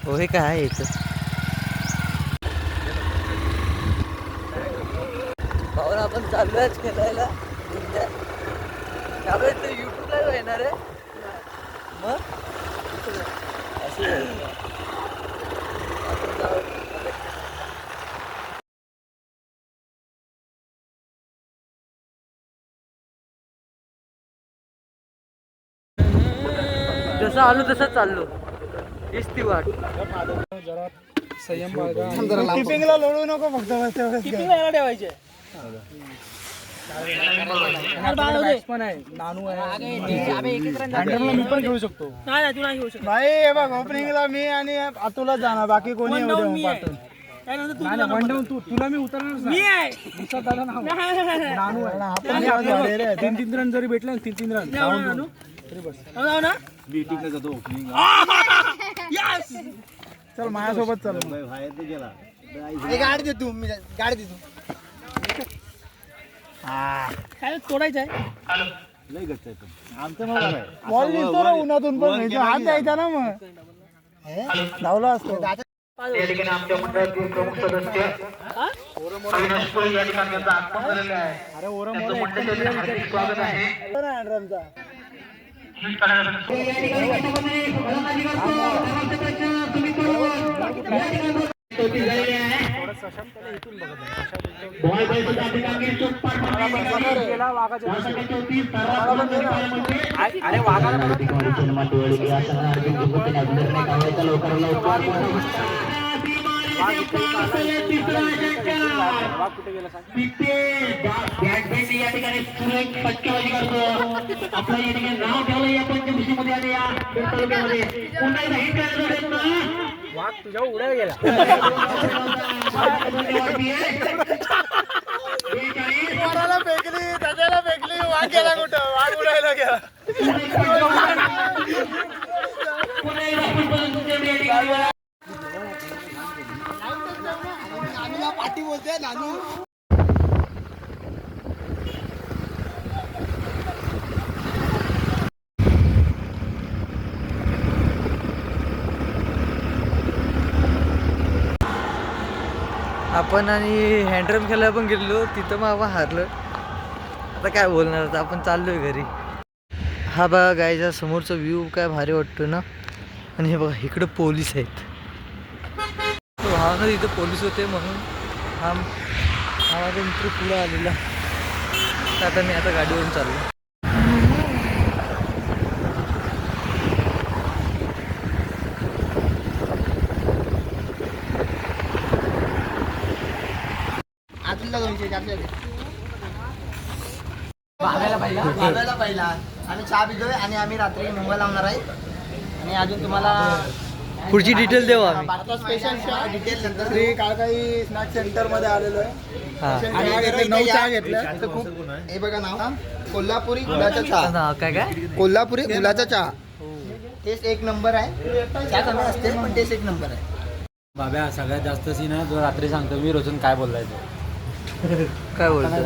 हो हे काय आहे इथं भाऊ आपण चाललोच खेळायला त्यामुळे ते युट्यूबला येणार आहे मग जसं आलो तसं चाललो ती वाट जरा संयम बाळगा टिपिंगला लोळू नको फक्त टिपिंगला ठेवायचे पण आहे नानू आहे मी पण घेऊ शकतो नाही तू नाही घेऊ शकतो भाई हे बघ ओपनिंगला मी आणि अतुला जाणार बाकी कोणी तुला मी उतरणार नानू आहे 3-3 रन जरी भेटले 3-3 रन तरी बस जातो चल माझ्यासोबत चल गाडी दे तू मी गाडी दे तू काय तोडायचं आहे लय गच्च आहे आमचं बॉल दिसतो ना उन्हातून पण हात द्यायचा ना मग धावला असतो या ठिकाणी आमच्या मंडळातील प्रमुख सदस्य अविनाश कोळी या ठिकाणी यांचा आगमन झालेलं आहे. अरे ओरम त्यांचं मंडळाचं हार्दिक स्वागत आहे. ही आपलं या ठिकाणी नाव ठेवलं या पंचकृषीमध्ये आणि या तालुक्यामध्ये पुन्हा हिट करण्याचा वाघ तुझ्या उड्या गेला वराला फेकली त्याच्याला फेकली वाघ गेला कुठं वाघ उडायला गेला पाठी बोलते नानू आपण आणि हँडरम खेळायला पण गेलो तिथं मग आपण हारलं आता काय बोलणार आता आपण चाललोय घरी हा बघा गायचा समोरचा व्ह्यू काय भारी वाटतो ना आणि हे बघा इकडं पोलीस आहेत हा ना इथं पोलीस होते म्हणून हा माझा मित्र पुढं आलेला आता मी आता गाडीवरून चाललो भाव्याला पहिला आम्ही चहा पितोय आणि आम्ही रात्री मुंबई लावणार आहे आणि अजून तुम्हाला पुढची डिटेल देऊ आम्ही स्पेशल डिटेल नंतर श्री काळकाई स्नॅक सेंटर मध्ये आलेलो आहे आणि 9 चहा घेतल्या हे बघा नाव कोल्हापुरी गुलाचा चहा काय कोल्हापुरी गुलाचा चहा टेस्ट एक नंबर आहे चहा कमी असते पण टेस्ट एक नंबर आहे बाब्या सगळ्यात जास्त सीन आहे जो रात्री सांगतो मी रोजून काय बोलायचं काय बोलतो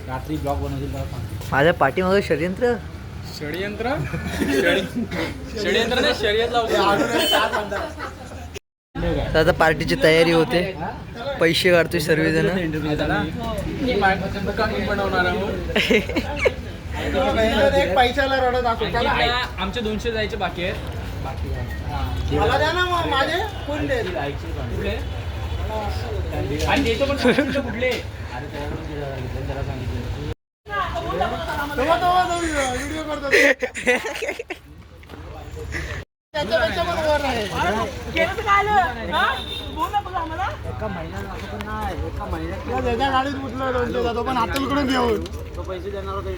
रात्री ब्लॉग बनवतील तेव्हा सांगतो माझ्या पाठीमागं षडयंत्र षडयंत्र नाही शर्यत तर आता पार्टीची तयारी होते पैसे काढतोय सर्वजण बनवणार एक पैशाला रडत असतो आमचे 200 जायचे बाकी आहेत मला द्या ना मग माझे कोण दे आणि देतो पण कुठले अरे जरा सांगितलं व्हिडिओ करतो त्याच्यापेक्षा पण वर आहे एका महिन्याला असं पण नाही एका महिन्यात त्याच्या गाडीत उठलो 200 जातो पण हातलकडून घेऊन तो पैसे देणार होता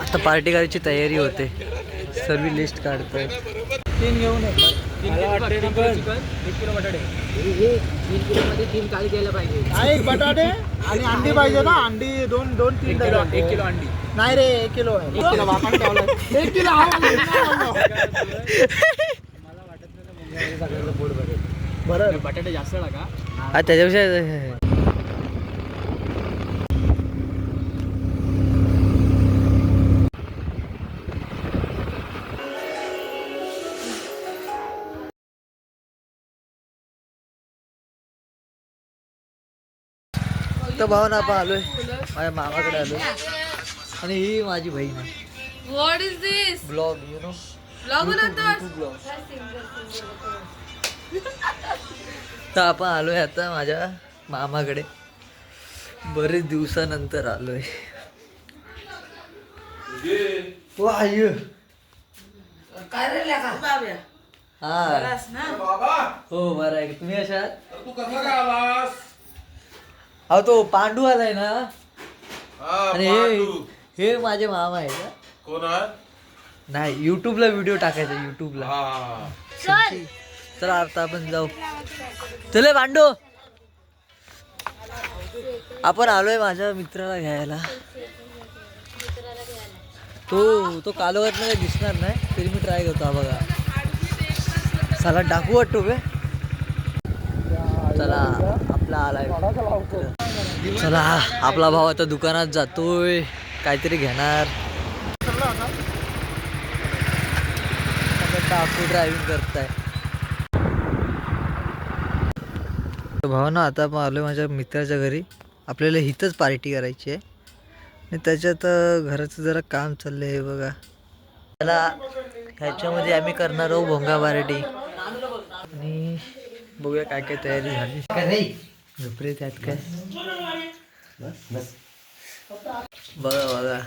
आता पार्टी करायची तयारी होते सर्व लिस्ट काढतोय 3 घेऊन 3 किलो 1 किलो बटाटे 3 किलो मध्ये 3 काळी द्यायला पाहिजे एक बटाटे आणि अंडी पाहिजे ना अंडी 2-3 1 किलो अंडी नाही रे 1 किलो आहे 1 किलो वापस ठेवला 1 किलो मला वाटत नाही सगळ्याला पोट भरेल बरं बटाटे जास्त टाका त्याच्यापेक्षा तर भाऊ ना आपण आलोय माझ्या मामाकडे आलो आणि ही माझी बहीण आहे. What is this? Blog you know Vlog बनवतोस? ब्लॉग. तर आपण आलोय आता माझ्या मामाकडे बरेच दिवसानंतर आलोय. वा आयु हा हो बरं आहे. तुम्ही अशा अहो तो पांडू आलाय ना आणि हे माझे मामा आहे का कोण आहे? नाही युट्यूबला व्हिडिओ टाकायचा युट्यूबला. चला आता आपण जाऊ. चले पांडू आपण आलोय माझ्या मित्राला घ्यायला. तो कालोगात काही दिसणार नाही तरी मी ट्राय करतो. हा बघा चला टाकू वाटतो बे. चला आपला आलाय. चला आपला भाऊ आता दुकानात जातोय काहीतरी घेणार. टाकू ड्रायव्हिंग करताय. भाऊ ना आता आपण आलोय माझ्या मित्राच्या घरी. आपल्याला इथंच पार्टी करायची आहे आणि त्याच्यात घराचं जरा काम चाललंय हे बघा. त्याला ह्याच्यामध्ये आम्ही करणार आहोत भोंगा पार्टी आणि बघूया काय काय तयारी झाली. काय नाही झोपरे त्यात काय बघा बघा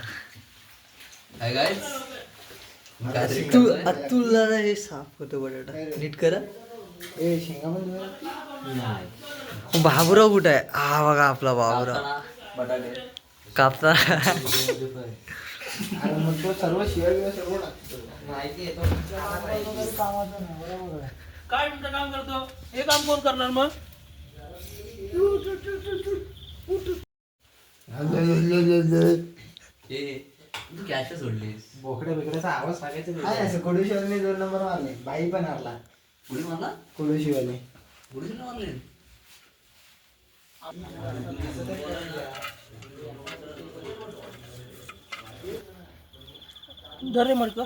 अतुलला हे साफ होतो बटाटा नीट करा. बाबुराव कुठं आहे? हा बघा आपला बाबुराव कापता. काय तुमचं काम करतो हे काम कोण करणार मग? बोकड्या बिकड्याचा आवाज सांगायचा. असं कोडूशिवाने 2 नंबर मारले. बाई पण हारला कोडूशिवाने. धर रे मडकं.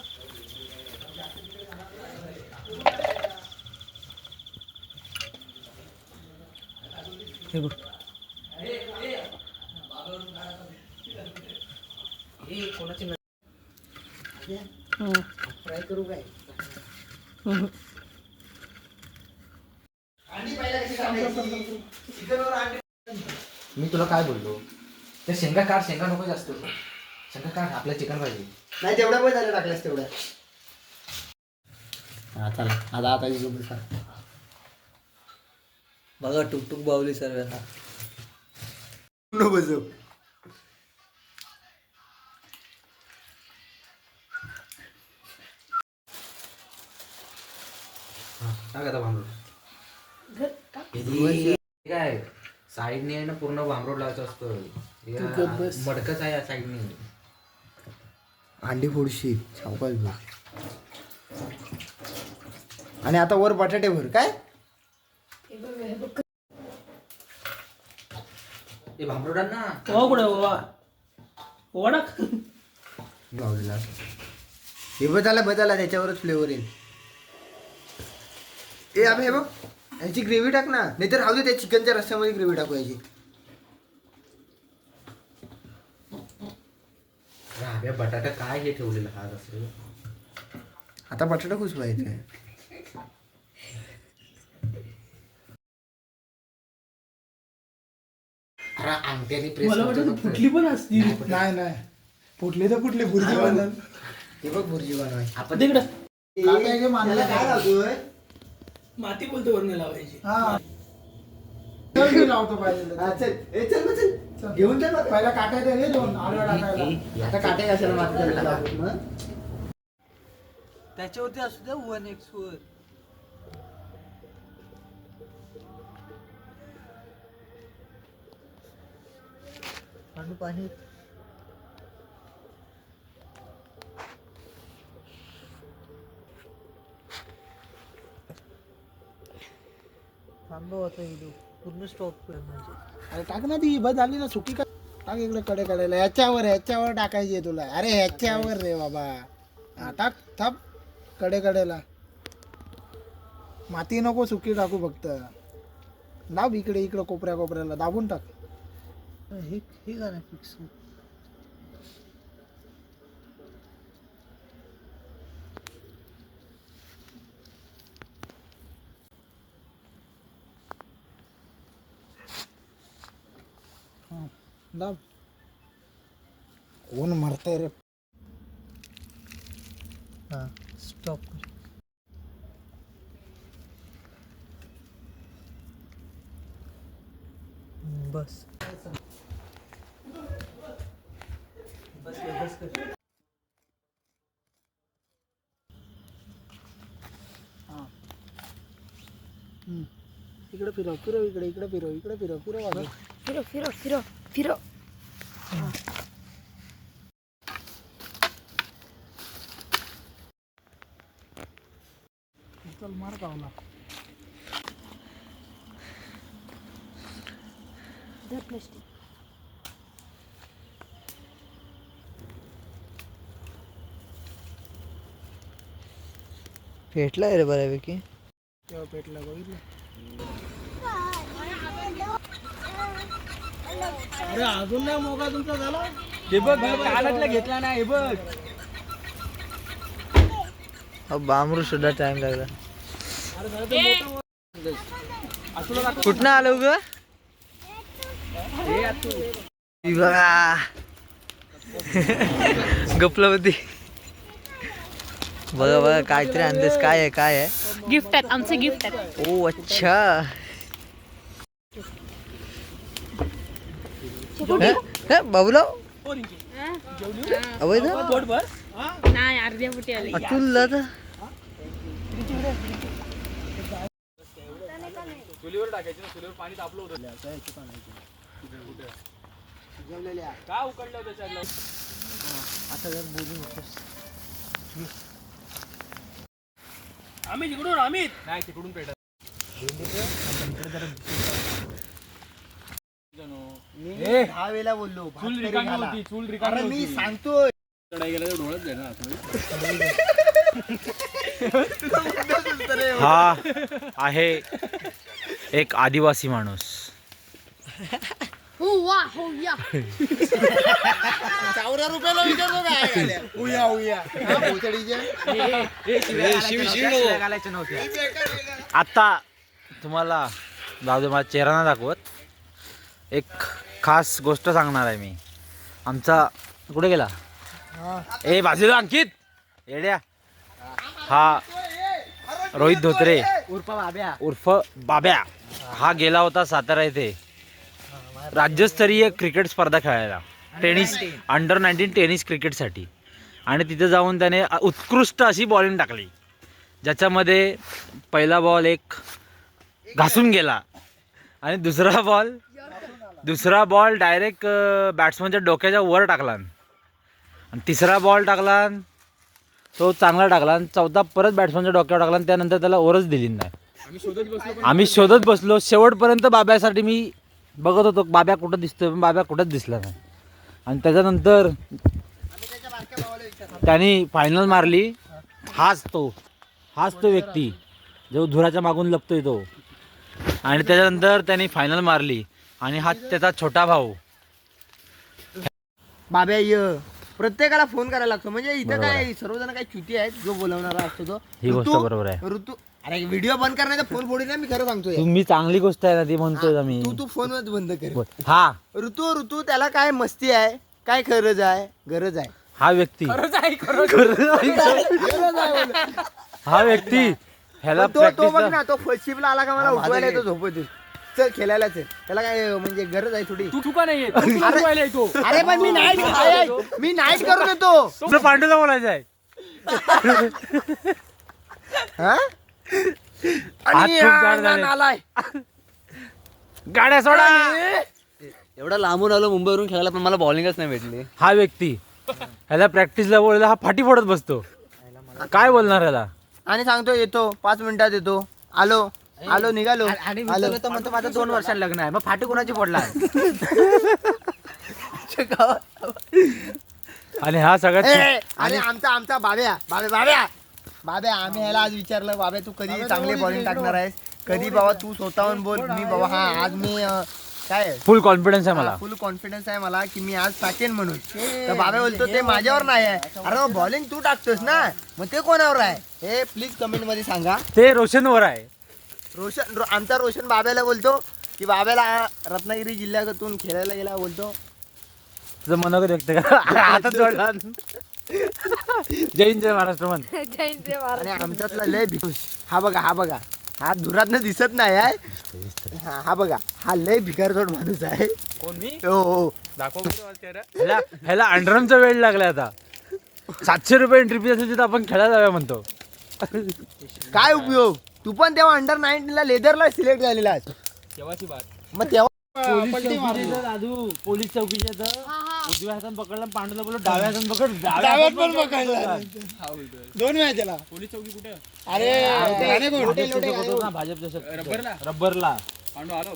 हे बघ फ्राय करू काय? मी तुला काय बोललो ते शेंगा काढ. शेंगा नको जास्त. शेंगा काढ आपल्याला चिकन पाहिजे. नाही तेवढ्या पण झाल्या टाकल्यास तेवढ्या. हा चला आता बघा टुकटुक बावली सर्वांना. बसव काय साईडने आहे ना पूर्ण बांबरोड लावायचं असतं. मडकच आहे या साईडने. अंडी फोडशी सावकाश भर आणि आता वर बटाटे भर. काय ते बांबरोडात ना हो कुठे ओढक गावलेला हे बदला त्याच्यावरच फ्लेवर येईल. ए अबे हे बघ याची ग्रेव्ही टाक ना. नाही तर राहू दे त्या चिकनच्या रस्त्यामध्ये ग्रेव्ही टाकू याची. राव्या बटाटा काय हे ठेवलेलं हा असं. आता बटाटा खुश व्हायचं. अरे अंगठ्याने प्रेस मला वाटतं फुटली पण असती. नाही फुटली तर फुटली बुर्जी बनल. हे बघ भुर्जी बनवाय. आपण तिकडं त्याला काय लावतोय? माती बोलतो वरून लावायची. लावतो पाहिजे. चल चल घेऊन चल. पहिला काटा दे 2 आडवा टाकायला. आता काटे कशाला माती मग त्याच्यावरती असू द्या 1x वर. पाणी पाणी थांबव आता व्हिडिओ पूर्ण स्टॉप कर म्हणजे. अरे टाक ना ती बस झाली ना सुकी का. टाक इकडे कडे कडेला ह्याच्यावर टाकायची आहे तुला. अरे ह्याच्यावर रे बाबा. हा टाक थांब कडेला. माती नको सुकी टाकू फक्त. दाब इकडे कोपऱ्याला दाबून टाक. हे गाणं फिक्स. दाब. कोण मरतंय रे? हां स्टॉप. बस बस कर. इकडे फिरव इकडे फिरव वाजव. फिरो चल मार कावला. भेटलाय रे बऱ्यापैकी. तेव्हा पेटला बघितलं. अरे अजून नाही मोका तुमचा झाला. हे बघ कानातला घेतला नाही. हे बघ बामरू सुद्धा टाइम लागला. अरे कुठनं आलो ग? बघा गपलावती. बघा बघा काहीतरी अंदाज काय आहे. गिफ्ट आहेत आमचे गिफ्ट आहेत. ओ अच्छा. बाबूराव अवैध नाही अर्ध्या फुटी आली. अतुल दादा चुलीवर टाकायचं. चुलीवर पाणी तापलं होतं. का उकडलं होतं त्याच्यातलं? आता जर बोलू नकोस. आम्ही तिकडून नाही तिकडून पेटा. मी 10 वेळा बोललो चूल रिकामी होती. चूल रिकामी होती. मी सांगतोय चढाई गेला तर डोळ्यात जाईल ना. हा आहे एक आदिवासी माणूस. हो वा हो या 4 रुपयाला विचारतो काय उया घालायचे नव्हते. आता तुम्हाला जाऊ दे, माझा चेहरा नाही दाखवत. एक खास गोष्ट सांगणार आहे मी. आमचा कुठे गेला ए बाजूला अंकित येड्या. हा रोहित धोत्रे उर्फ बाब्या हा गेला होता सातारा येथे राज्यस्तरीय क्रिकेट स्पर्धा खेळायला. टेनिस अंडर-19 टेनिस क्रिकेटसाठी. आणि तिथे जाऊन त्याने उत्कृष्ट अशी बॉलिंग टाकली, ज्याच्यामध्ये पहिला बॉल एक घासून गेला आणि दुसरा बॉल डायरेक्ट बॅट्समनच्या डोक्याच्या वर टाकला. आणि तिसरा बॉल टाकला तो चांगला टाकला. आणि चौथा परत बॅट्समनच्या डोक्यावर टाकला. आणि त्यानंतर त्याला ओव्हरच दिली नाही. आम्ही शोधत बसलो शेवटपर्यंत. बाब्यासाठी मी बघत होतो बाब्या कुठं दिसतोय, पण बाब्या कुठंच दिसला नाही. आणि त्याच्यानंतर त्यांनी फायनल मारली. हाच तो व्यक्ती जो धुराच्या मागून लपतोय तो. आणि त्याच्यानंतर त्यांनी फायनल मारली. आणि हा त्याचा छोटा भाऊ. बाब्या प्रत्येकाला फोन करायला लागतो. म्हणजे इथं काय सर्वजण काय चुती आहेत जो बोलवणारा असतो तो. ही गोष्ट ऋतू बरोबर आहे. ऋतू अरे व्हिडिओ बंद करण्याचा फोन फोडी ना. मी खरं सांगतोय तुम्ही चांगली गोष्ट आहे ना ती म्हणतोय आम्ही. तू फोन बंद कर. हा ऋतू त्याला काय मस्ती आहे, काय गरज आहे. हा व्यक्ती हा व्यक्ती ह्याला तो बघ ना, तो फर्स्टशिपला आला का मला उठवायला येतो झोपत. चल खेळायला चल. त्याला काय म्हणजे गरज आहे थोडी. तू का नाही येतो? अरे पण मी नाईट करून येतो. पांडूला बोलायचं आहे. हा? आणि आलाय गाड्या सोडा. एवढा लांबून आलो मुंबईवरून खेळायला, पण मला बॉलिंगच नाही भेटली. हा व्यक्ती ह्याला प्रॅक्टिसला बोलला, हा फाटी फोडत बसतो. काय बोलणार ह्याला? आणि सांगतो येतो 5 मिनिटात येतो. आलो निघालो. आणि म्हणतो माझं 2 वर्षांनी लग्न आहे. मग फाटी कोणाची फोडला? आणि हा सगळ्यात आणि आमचा बाब्या आम्ही ह्याला आज विचारलं, बाब्या तू कधी चांगली बॉलिंग टाकणार आहेस, कधी बाबा तू स्वतःहून बोल. मी बाबा हा आज मी काय फुल कॉन्फिडन्स आहे मला. फुल कॉन्फिडन्स आहे मला की मी आज टाकेन म्हणून. तर बाबा बोलतो ते माझ्यावर नाही आहे. अरे मग बॉलिंग तू टाकतोस ना, मग ते कोणावर आहे हे प्लीज कमेंट मध्ये सांगा. ते रोशनवर आहे. आमचा रोशन बाब्याला बोलतो की बाब्याला रत्नागिरी जिल्ह्यातून खेळायला गेला बोलतो. तुझं मनोगत व्यक्त करा. आता जोडला. जय हिंद जय महाराष्ट्र म्हण. आणि आमच्यातला लय भिकुश. हा बघा हा धुरातनं दिसत नाही आहे. हा बघा हा लय भिकारचोट माणूस आहे. कोण मी हो दाखव ह्याला अंडरमचा वेळ लागला आता. 700 रुपये एंट्री फी असेल तिथं आपण खेळायला जाऊया म्हणतो. काय उपयोग. तू पण तेव्हा अंडर 19 लेदरला सिलेक्ट झालेला आहेस. केव्हाची बात. मग तेव्हा दादू पोलीस चौकीच्या इथं उजव्या हातात पकडलं, पांडूला बोललो डाव्या हातात पकड. डाव्यात पण पकडला. दोन वेळा त्याला. पोलीस चौकी कुठे भाजपच्या रब्बरला रब्बरला. पांडू आलो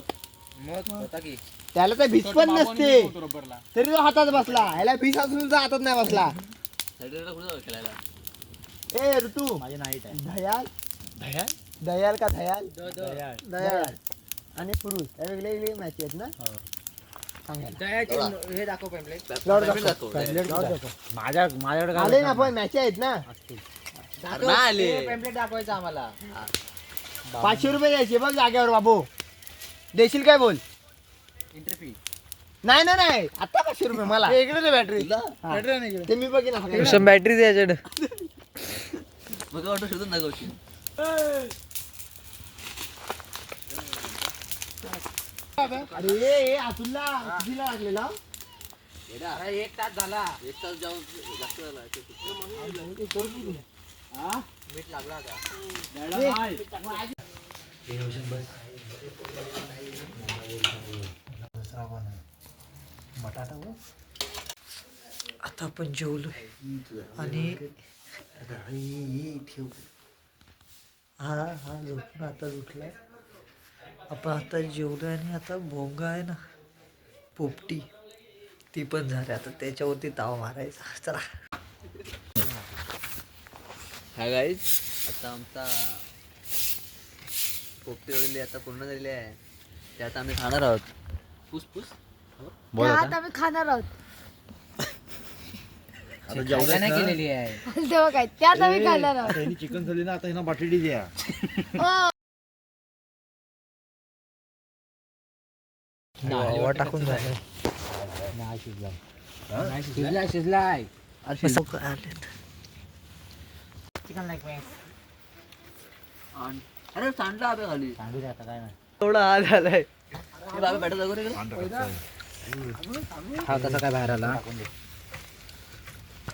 मग होता की त्याला तर भीस पण नसते रब्बरला. तरी तो हातात बसला. ह्याला भीस असून सुद्धा हातात नाही बसला. ए ऋतू माझी नाईट आहे. दयाल दयाल का दयाल दयाल आणि पुरुष या वेगळे वेगळे मॅच आहेत ना. हे दाखव पॅम्पलेट. माझ्याकडे आले ना पण मॅच आहेत ना. पॅम्पलेट दाखवायचं आम्हाला. 500 रुपये द्यायचे बघ जागेवर बाबू. देशील काय बोल. एंट्री फी नाही आता 500 रुपये मला. इकडे बॅटरी ते मी बघिन. बॅटरी द्यायच्या. मग वाटतं शोधून दाखवशील. अरे अतुलला कितीला लागलेला. एक तास झाला. एक तास जाऊन जास्त झाला. मीठ लागला आता. आता आपण जेवलोय आणि हा झोपून आता उठलाय. आपण आता जेवलोय आणि आता भोंगा आहे ना पोपटी ती पण झाली. आता त्याच्यावरती ताव मारायचा. चला हा गाईज आता आमचा पोपटी वगैरे आता पूर्ण झालेली आहे. ते आता आम्ही खाणार आहोत. पुस बोल आता. आता आम्ही खाणार आहोत. नाही केलेली आहे. तेव्हा काय त्यात आम्ही खाणार आहोत. त्यांनी चिकन झाली ना, आता ह्यांना बाटली द्या. हवा टाकून झालं. शिजलाय. चिकन लाईक अरे सांडला आबे खाली. आता काय नाही. थोडा हाल झालाय. हे बाबा बॅटर दाखव रे. हा कसा काय बाहेर आला.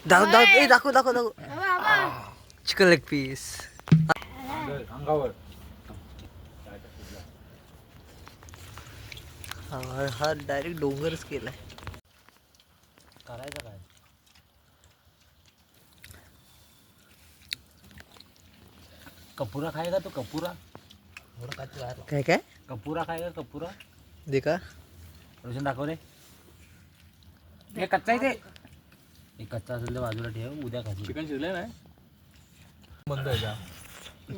दाखव चिकन लेग पीस. अंगावर हा डायरेक्ट डोंगरच केलाय. करायचं काय. कपुरा खायगा तो कपुरा. काय काय कपुरा खायगा कपुरा. दे का. रोशन दाखव रे. हे कच्चा आहे ते. हे कच्चा असेल तर बाजूला ठेव, उद्या खायचं. चिकन शिजलंय नाही.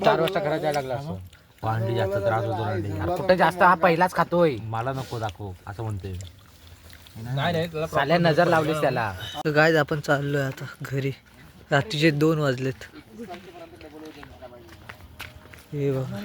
4 वाजता करायला लागला असं. अंडी जास्त त्रास होतो. कुठे जास्त हा पहिलाच खातोय. मला नको दाखव असं म्हणतोय. नाही साल्या नजर लावलीस त्याला. गायज आपण चाललोय आता घरी. रात्रीचे 2 वाजलेत. हे बघा